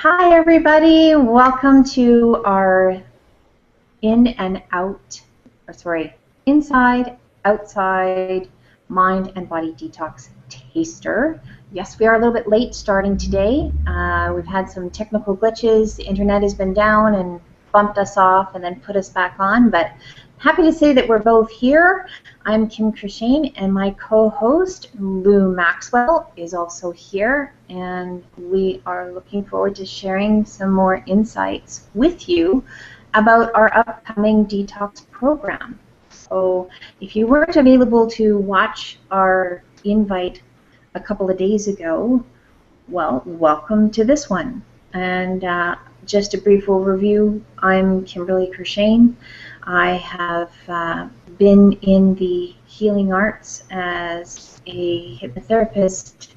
Hi, everybody. Welcome to our in and out, inside, outside, mind and body detox taster. Yes, we are a little bit late starting today. We've had some technical glitches. The internet has been down and bumped us off and then put us back on, but happy to say that we're both here. I'm Kim Courchaine, and my co-host, Lou Maxwell, is also here, and we are looking forward to sharing some more insights with you about our upcoming detox program. So if you weren't available to watch our invite a couple of days ago, well, welcome to this one. And just a brief overview, I'm Kimberly Courchaine. I have been in the healing arts as a hypnotherapist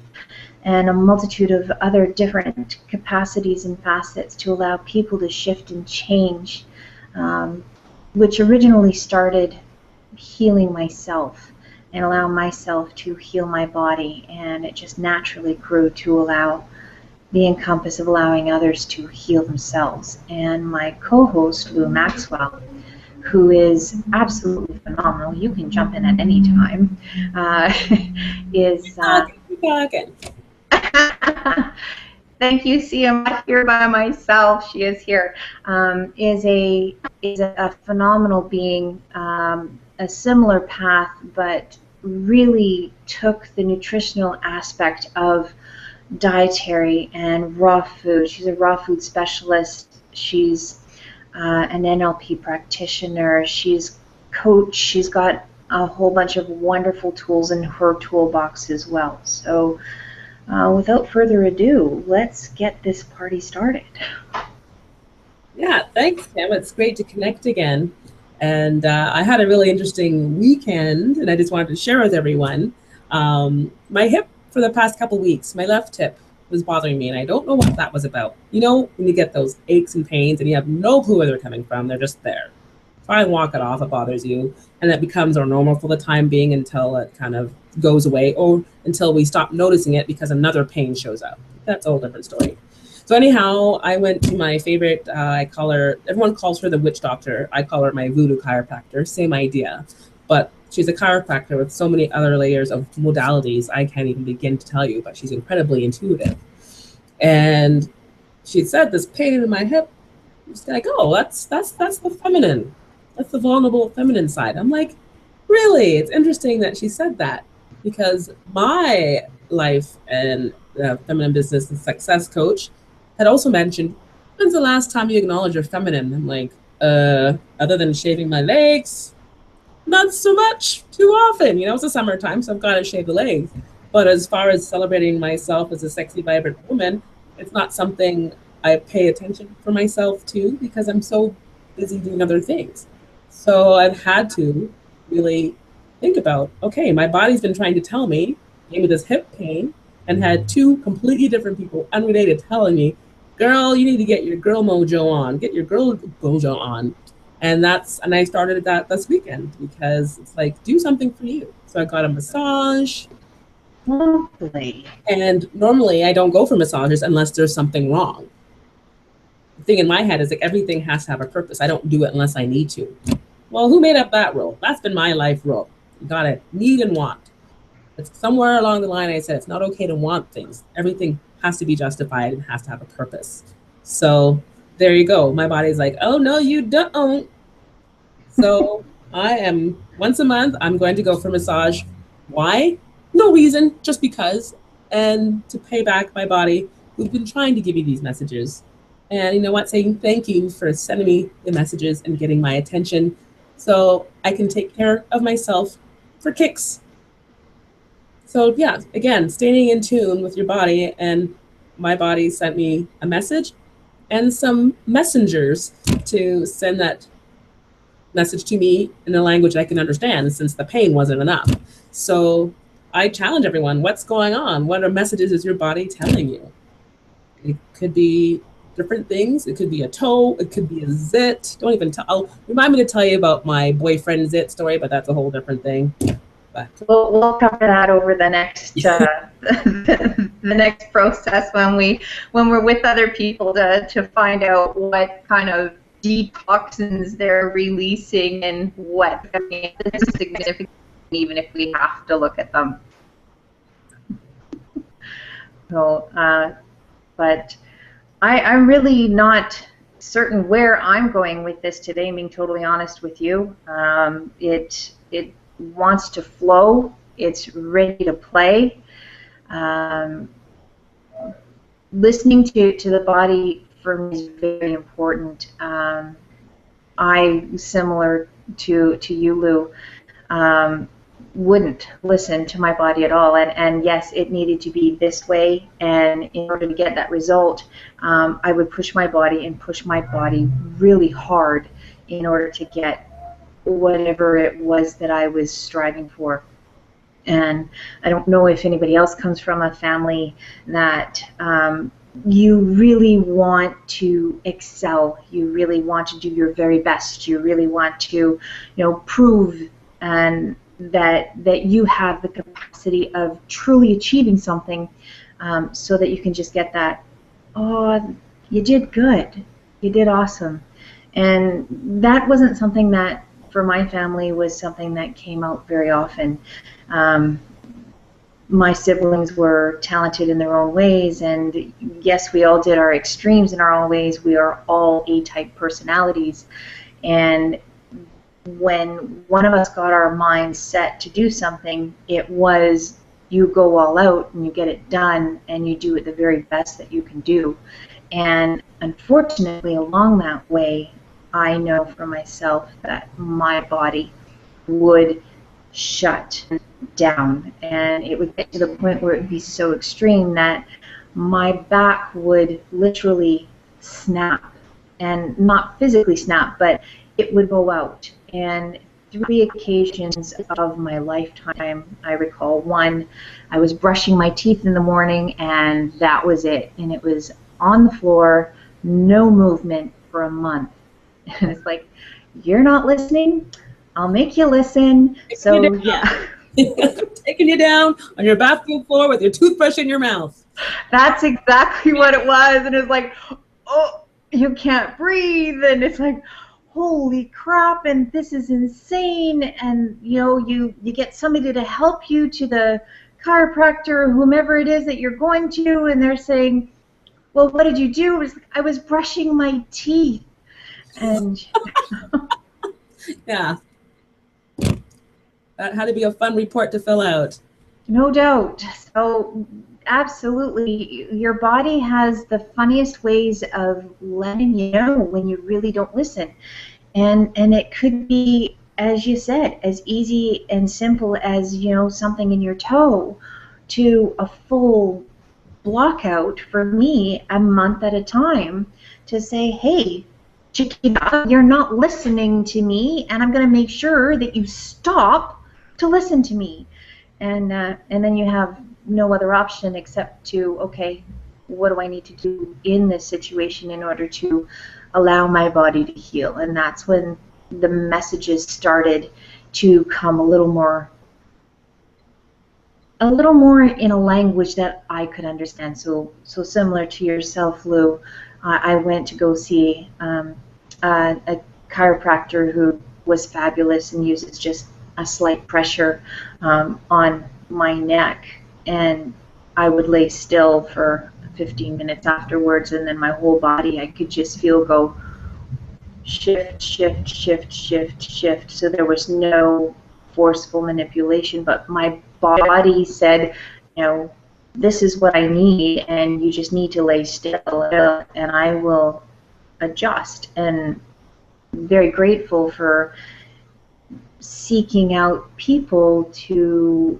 and a multitude of other different capacities and facets to allow people to shift and change, which originally started healing myself and allow myself to heal my body, and it just naturally grew to allow the encompass of allowing others to heal themselves. And my co-host, Lou Maxwell, who is absolutely phenomenal, you can jump in at any time, is... Thank you. See, I'm not here by myself. She is here. Is a phenomenal being, a similar path, but really took the nutritional aspect of dietary and raw food. She's a raw food specialist. She's an NLP practitioner. She's coach. She's got a whole bunch of wonderful tools in her toolbox as well. So without further ado, let's get this party started. Yeah, thanks, Kim. It's great to connect again. And I had a really interesting weekend, and I just wanted to share with everyone. My hip for the past couple weeks, my left hip was bothering me, and I don't know what that was about. You know, when you get those aches and pains and you have no clue where they're coming from, they're just there. Try and walk it off, it bothers you, and it becomes our normal for the time being until it kind of goes away, or until we stop noticing it because another pain shows up. That's a whole different story. So anyhow, I went to my favorite, I call her, everyone calls her the witch doctor. I call her my voodoo chiropractor, same idea. But she's a chiropractor with so many other layers of modalities I can't even begin to tell you, but she's incredibly intuitive. And she said, this pain in my hip, she's like, oh, that's the feminine. That's the vulnerable feminine side. I'm like, really? It's interesting that she said that, because my life and feminine business and success coach had also mentioned, when's the last time you acknowledge you're feminine? I'm like, other than shaving my legs, not so much, too often. You know, it's the summertime, so I've got to shave the legs. But as far as celebrating myself as a sexy, vibrant woman, it's not something I pay attention for myself to, because I'm so busy doing other things. So I've had to really think about, okay, my body's been trying to tell me, gave me this hip pain, and had two completely different people, unrelated, telling me, girl, you need to get your girl mojo on, get your girl mojo on. And I started that this weekend, because it's like, do something for you. So I got a massage. Lovely. And normally I don't go for massages unless there's something wrong. The thing in my head is like, everything has to have a purpose. I don't do it unless I need to. Well, who made up that rule? That's been my life rule. You gotta need and want. It's somewhere along the line I said it's not okay to want things. Everything has to be justified and has to have a purpose. So there you go. My body's like, oh no, you don't. So I am, once a month, I'm going to go for massage. Why? No reason, just because. And to pay back my body, who's been trying to give you these messages. And you know what, saying thank you for sending me the messages and getting my attention, so I can take care of myself for kicks. So yeah, again, staying in tune with your body, and my body sent me a message and some messengers to send that message to me in a language I can understand, since the pain wasn't enough. So I challenge everyone, what's going on? What are messages is your body telling you? It could be different things. It could be a toe. It could be a zit. Don't even tell. Remind me to tell you about my boyfriend zit story, but that's a whole different thing. But We'll cover that over the next the next process when we're with other people to find out what kind of detoxins they're releasing and what is significant, even if we have to look at them. So, but I'm really not certain where I'm going with this today, being totally honest with you. It wants to flow. It's ready to play. Listening to the body for me is very important. I, similar to you, Lou, wouldn't listen to my body at all, and yes, it needed to be this way, and in order to get that result, I would push my body really hard in order to get whatever it was that I was striving for. And I don't know if anybody else comes from a family that you really want to excel, you really want to do your very best, you really want to, prove and that you have the capacity of truly achieving something, so that you can just get that, oh, you did good, you did awesome. And that wasn't something that, for my family, was something that came out very often. My siblings were talented in their own ways, and yes, we all did our extremes in our own ways. We are all A-type personalities, and when one of us got our minds set to do something, it was you go all out and you get it done and you do it the very best that you can do. And unfortunately, along that way, I know for myself that my body would shut down, and it would get to the point where it would be so extreme that my back would literally snap, and not physically snap, but it would go out. And 3 occasions of my lifetime, I recall. One, I was brushing my teeth in the morning, and that was it. And it was on the floor, no movement for a month. And it's like, you're not listening? I'll make you listen. So, yeah. Taking you down on your bathroom floor with your toothbrush in your mouth. That's exactly what it was. And it's like, oh, you can't breathe. And it's like, holy crap, and this is insane. And you get somebody to help you to the chiropractor or whomever it is that you're going to, and they're saying, well, what did you do? It was like, I was brushing my teeth. And yeah, that had to be a fun report to fill out. No doubt. So absolutely, your body has the funniest ways of letting you know when you really don't listen. And it could be, as you said, as easy and simple as, something in your toe, to a full block out, for me, a month at a time, to say, hey, Chiquita, you're not listening to me, and I'm going to make sure that you stop to listen to me. And then you have no other option except to, okay, what do I need to do in this situation in order to allow my body to heal? And that's when the messages started to come a little more in a language that I could understand. So similar to yourself, Lou, I went to go see a chiropractor who was fabulous and uses just a slight pressure on my neck, and I would lay still for 15 minutes afterwards, and then my whole body, I could just feel go shift, shift, shift, shift, shift. So there was no forceful manipulation, but my body said, this is what I need, and you just need to lay still, and I will adjust. And I'm very grateful for seeking out people to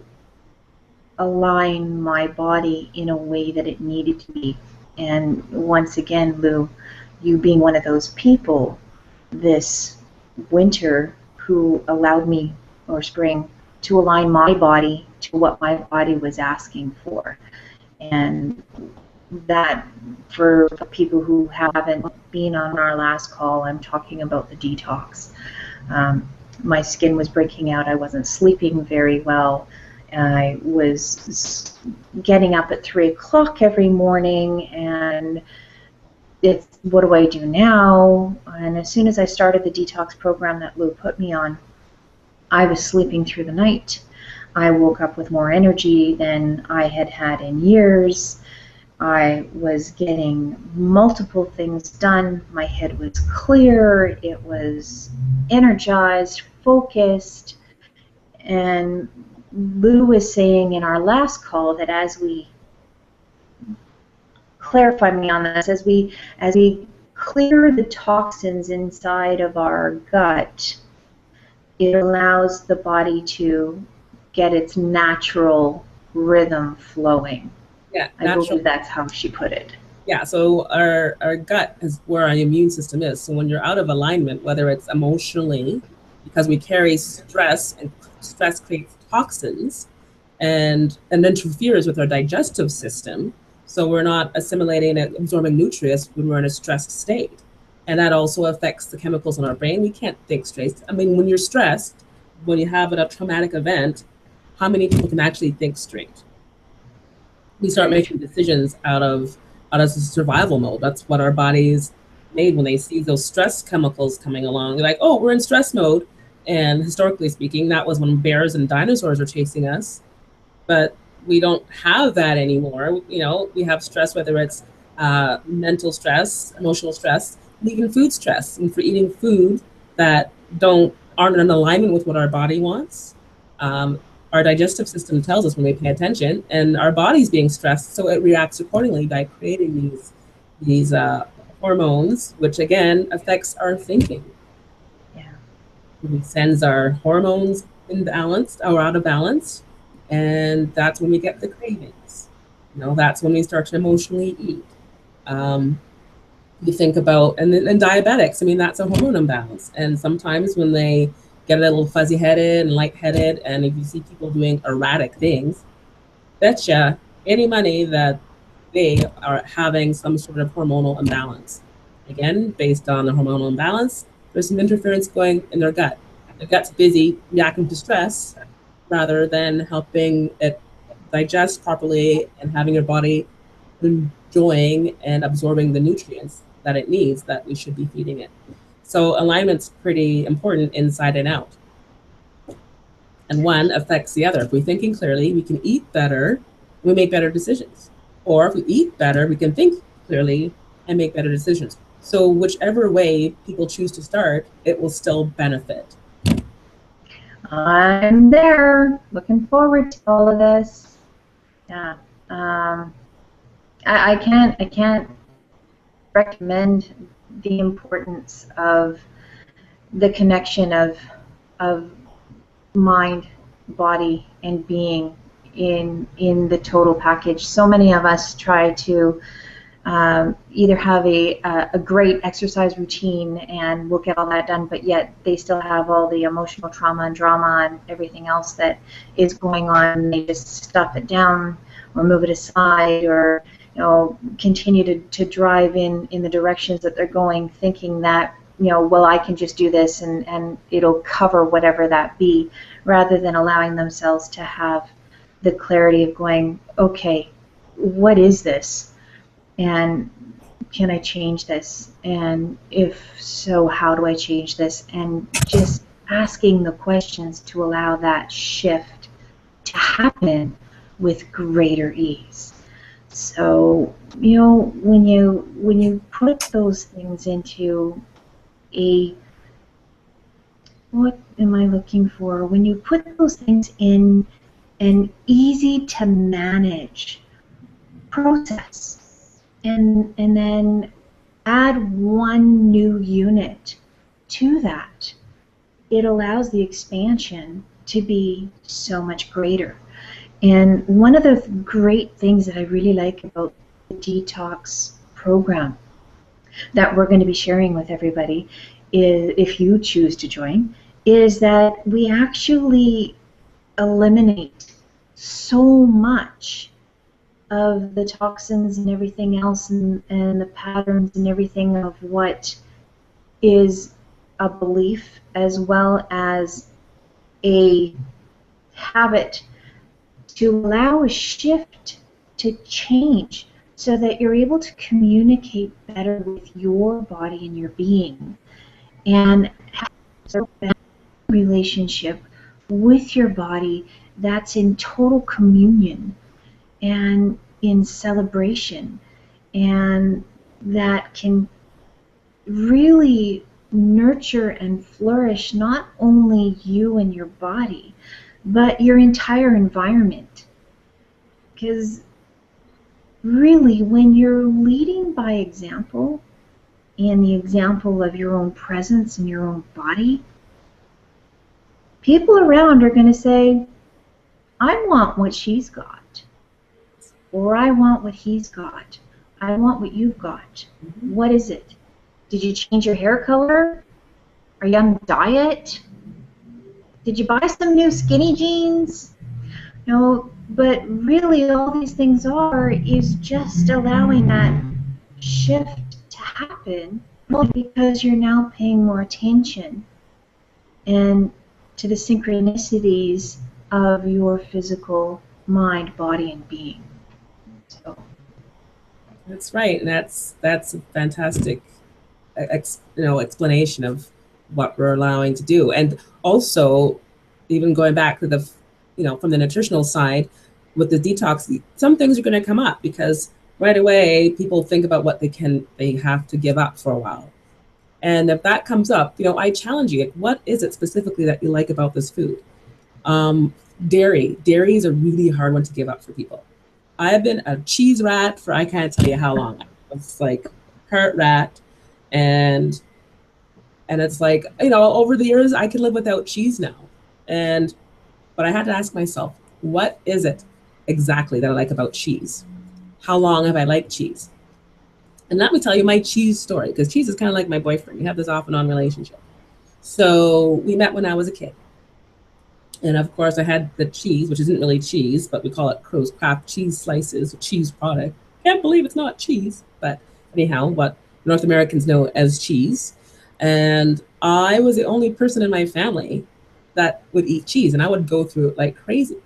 align my body in a way that it needed to be. And once again, Lou, you being one of those people this winter who allowed me, or spring, to align my body to what my body was asking for. And that, for people who haven't been on our last call, I'm talking about the detox. My skin was breaking out. I wasn't sleeping very well. I was getting up at 3 o'clock every morning, and it's, what do I do now? And as soon as I started the detox program that Lou put me on, I was sleeping through the night. I woke up with more energy than I had had in years. I was getting multiple things done. My head was clear. It was energized, focused. And Lou was saying in our last call that as we clarify me on this, as we clear the toxins inside of our gut, it allows the body to get its natural rhythm flowing. Yeah, I believe that's how she put it. Yeah, so our gut is where our immune system is. So when you're out of alignment, whether it's emotionally, because we carry stress, and stress creates toxins, and interferes with our digestive system, so we're not assimilating and absorbing nutrients when we're in a stressed state. And that also affects the chemicals in our brain. We can't think straight. I mean, when you're stressed, when you have a traumatic event, how many people can actually think straight? We start making decisions out of survival mode. That's what our bodies made when they see those stress chemicals coming along. They're like, oh, we're in stress mode. And historically speaking, that was when bears and dinosaurs were chasing us. But we don't have that anymore. You know, we have stress, whether it's mental stress, emotional stress, and even food stress. And for eating food that aren't in alignment with what our body wants, our digestive system tells us when we pay attention, and our body's being stressed, so it reacts accordingly by creating these hormones, which again affects our thinking. Yeah, it sends our hormones imbalanced or out of balance, and that's when we get the cravings. You know, that's when we start to emotionally eat. You think about and diabetics. I mean, that's a hormone imbalance, and sometimes when they get a little fuzzy-headed and lightheaded, and if you see people doing erratic things, betcha any money that they are having some sort of hormonal imbalance. Again, based on the hormonal imbalance, there's some interference going in their gut. The gut's busy reacting to stress rather than helping it digest properly and having your body enjoying and absorbing the nutrients that it needs, that we should be feeding it. So alignment's pretty important inside and out. And one affects the other. If we're thinking clearly, we can eat better, we make better decisions. Or if we eat better, we can think clearly and make better decisions. So whichever way people choose to start, it will still benefit. I'm there, looking forward to all of this. Yeah, I can't recommend the importance of the connection of mind, body, and being in the total package. So many of us try to either have a great exercise routine and we'll get all that done, but yet they still have all the emotional trauma and drama and everything else that is going on. They just stuff it down or move it aside, or continue to drive in the directions that they're going, thinking that, well, I can just do this and it'll cover whatever that be, rather than allowing themselves to have the clarity of going, okay, what is this? And can I change this? And if so, how do I change this? And just asking the questions to allow that shift to happen with greater ease. So, when you put those things into what am I looking for? When you put those things in an easy to manage process, and then add one new unit to that, it allows the expansion to be so much greater. And one of the great things that I really like about the Detox program that we're going to be sharing with everybody, is, if you choose to join, is that we actually eliminate so much of the toxins and everything else, and the patterns and everything of what is a belief as well as a habit to allow a shift to change so that you're able to communicate better with your body and your being and have a relationship with your body that's in total communion and in celebration, and that can really nurture and flourish not only you and your body, but your entire environment. Because really, when you're leading by example, and the example of your own presence and your own body, people around are going to say, I want what she's got, or I want what he's got. I want what you've got. What is it? Did you change your hair color? Are you on a diet? Did you buy some new skinny jeans? No, but really all these things are is just allowing that shift to happen because you're now paying more attention and to the synchronicities of your physical mind, body, and being. So That's right, and that's a fantastic, explanation of what we're allowing to do, and also even going back to the, from the nutritional side with the detox, some things are going to come up because right away people think about what they have to give up for a while, and if that comes up, I challenge you. Like, what is it specifically that you like about this food? Dairy is a really hard one to give up for people. I've been a cheese rat for I can't tell you how long. It's like heart rat, and it's like, over the years I can live without cheese now. But I had to ask myself, what is it exactly that I like about cheese? How long have I liked cheese? And let me tell you my cheese story, because cheese is kind of like my boyfriend. We have this off and on relationship. So we met when I was a kid. And of course, I had the cheese, which isn't really cheese, but we call it Crow's Craft cheese slices, a cheese product. Can't believe it's not cheese, but anyhow, what North Americans know as cheese. And I was the only person in my family that would eat cheese, and I would go through it like crazy.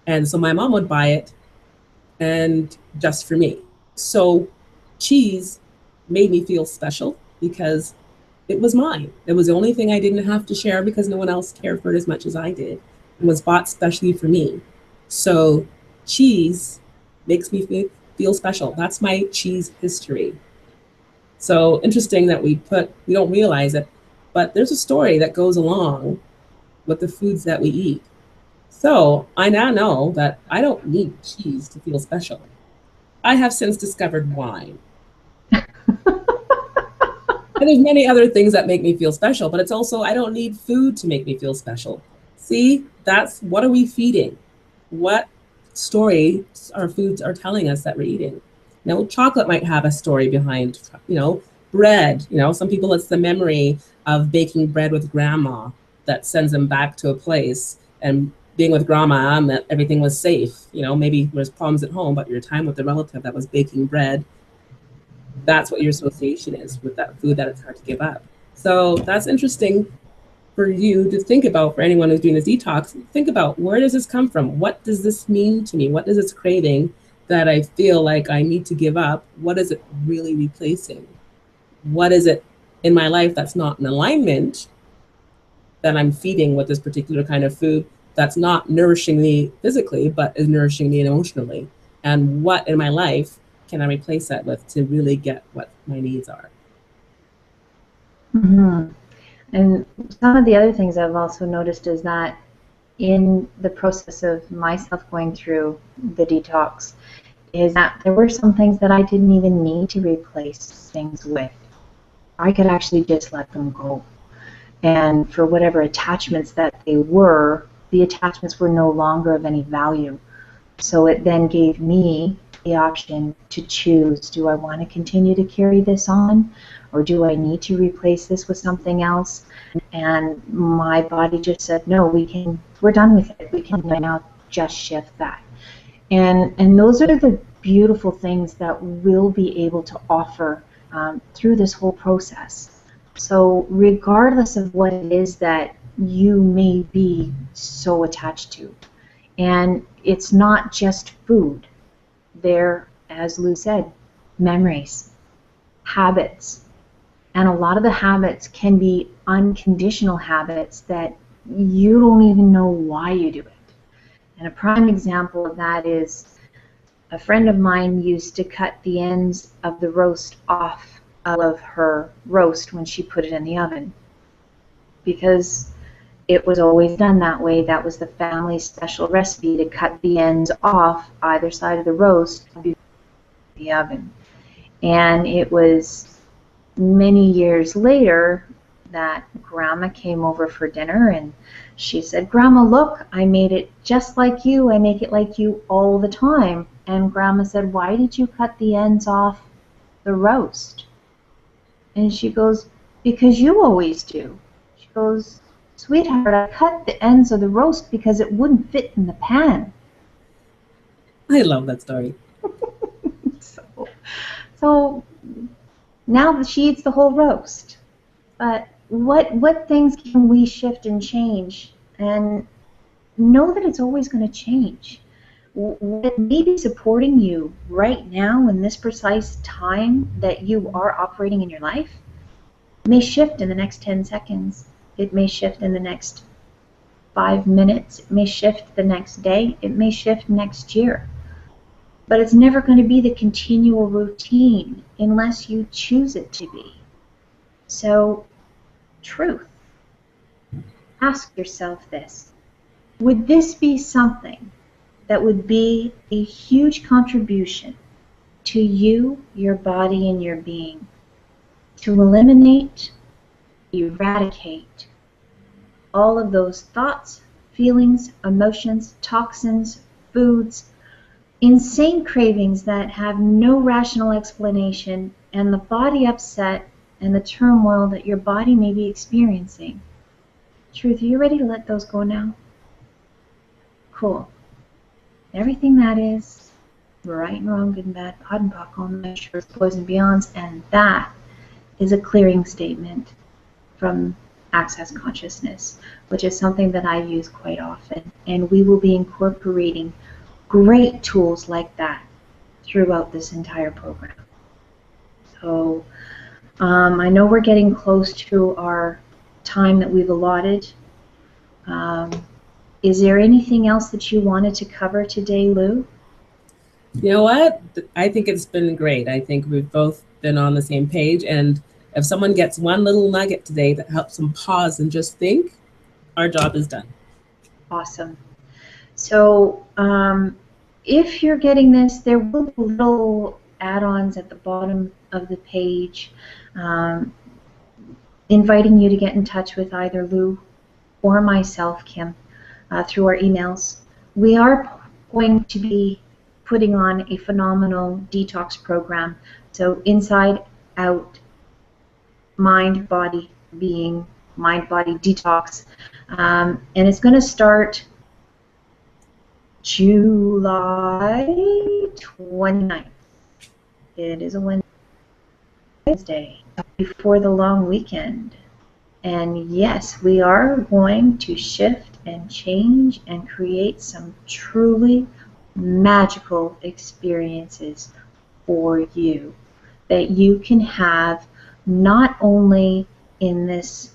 And so my mom would buy it, and just for me. So cheese made me feel special because it was mine. It was the only thing I didn't have to share because no one else cared for it as much as I did, and was bought specially for me. So cheese makes me feel special. That's my cheese history. So interesting that we don't realize it, but there's a story that goes along with the foods that we eat. So I now know that I don't need cheese to feel special. I have since discovered wine. And there's many other things that make me feel special, but it's also, I don't need food to make me feel special. See, what are we feeding? What story our foods are telling us that we're eating? Chocolate might have a story behind, bread. Some people, it's the memory of baking bread with grandma that sends them back to a place and being with grandma and that everything was safe. Maybe there's problems at home, but your time with the relative that was baking bread, that's what your association is with that food that it's hard to give up. So that's interesting for you to think about. For anyone who's doing this detox, think about, where does this come from? What does this mean to me? What is this craving that I feel like I need to give up? What is it really replacing? What is it in my life that's not in alignment that I'm feeding with this particular kind of food that's not nourishing me physically, but is nourishing me emotionally? And what in my life can I replace that with to really get what my needs are? Mm-hmm. And some of the other things I've also noticed is that in the process of myself going through the detox is that there were some things that I didn't even need to replace things with. I could actually just let them go. And for whatever attachments that they were, the attachments were no longer of any value. So it then gave me the option to choose, do I want to continue to carry this on, or do I need to replace this with something else? And my body just said, no, we're done with it. We can now just shift that. And those are the beautiful things that we'll be able to offer through this whole process. So regardless of what it is that you may be so attached to, and it's not just food. There, as Lou said, memories, habits, and a lot of the habits can be unconditional habits that you don't even know why you do it. And a prime example of that is a friend of mine used to cut the ends of the roast off of her roast when she put it in the oven because it was always done that way. That was the family's special recipe, to cut the ends off either side of the roast before the oven. And it was many years later that Grandma came over for dinner, and she said, "Grandma, look, I made it just like you. I make it like you all the time." And Grandma said, "Why did you cut the ends off the roast?" And she goes, "Because you always do." She goes, "Sweetheart, I cut the ends of the roast because it wouldn't fit in the pan." I love that story. So now that she eats the whole roast. But what things can we shift and change? And know that it's always going to change. What may be supporting you right now in this precise time that you are operating in your life may shift in the next 10 seconds. It may shift in the next 5 minutes. It may shift the next day. It may shift next year. But it's never going to be the continual routine unless you choose it to be. So, truth. Ask yourself this. Would this be something that would be a huge contribution to you, your body, and your being? To eliminate, eradicate all of those thoughts, feelings, emotions, toxins, foods, insane cravings that have no rational explanation, and the body upset and the turmoil that your body may be experiencing. Truth, are you ready to let those go now? Cool. Everything that is, right and wrong, good and bad, POD and POC, all measures, boys and beyonds, and that is a clearing statement from Access Consciousness, which is something that I use quite often, and we will be incorporating great tools like that throughout this entire program. So I know we're getting close to our time that we've allotted. Is there anything else that you wanted to cover today, Lou? You know what? I think it's been great. I think we've both been on the same page, and if someone gets one little nugget today that helps them pause and just think, our job is done. Awesome. So if you're getting this, there will be little add-ons at the bottom of the page inviting you to get in touch with either Lou or myself, Kim, through our emails. We are going to be putting on a phenomenal detox program. So inside, out, mind, body, being, mind, body, detox. And it's going to start July 29th. It is a Wednesday before the long weekend. And yes, we are going to shift and change and create some truly magical experiences for you that you can have not only in this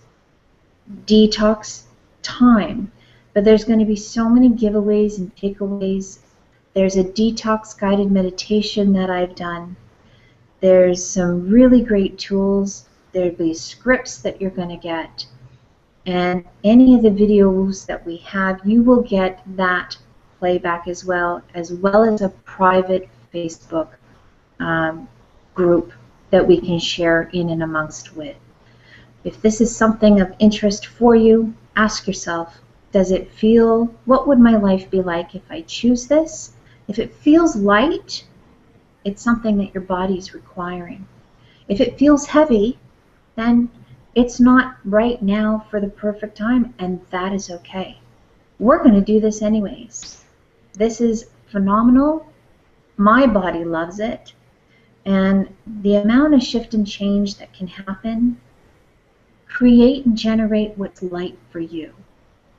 detox time, but there's going to be so many giveaways and takeaways. There's a detox guided meditation that I've done. There's some really great tools. There'll be scripts that you're going to get. And any of the videos that we have, you will get that playback as well as a private Facebook group that we can share in and amongst with. If this is something of interest for you, ask yourself, does it feel, what would my life be like if I choose this? If it feels light, it's something that your body is requiring. If it feels heavy, then it's not right now for the perfect time, and that is okay. We're going to do this anyways. This is phenomenal. My body loves it. And the amount of shift and change that can happen Create and generate what's light for you.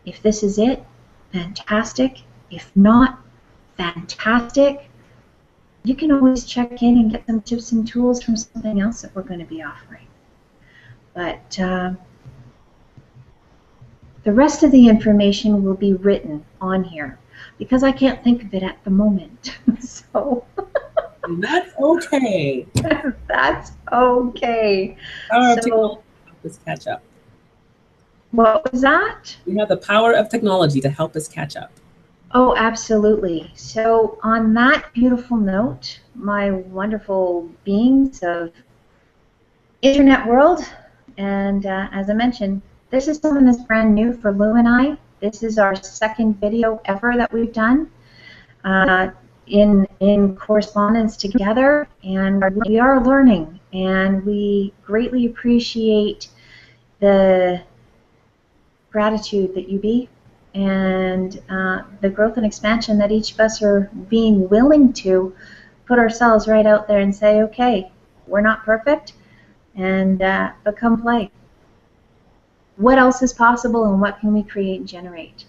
If this is it, fantastic. If not, fantastic. You can always check in and get some tips and tools from something else that we're going to be offering. But the rest of the information will be written on here because I can't think of it at the moment. So that's okay. That's okay. Power of technology to help us catch up. What was that? We have the power of technology to help us catch up. Oh, absolutely. So on that beautiful note, my wonderful beings of internet world, and as I mentioned, this is something that's brand new for Lou and I. This is our second video ever that we've done in correspondence together, and we are learning, and we greatly appreciate the gratitude that you be and the growth and expansion that each of us are being willing to put ourselves right out there and say, okay, we're not perfect, and but come play. What else is possible, and what can we create and generate?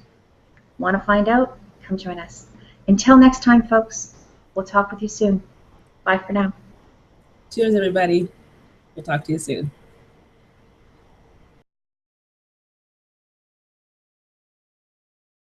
Want to find out? Come join us. Until next time, folks, we'll talk with you soon. Bye for now. Cheers, everybody. We'll talk to you soon.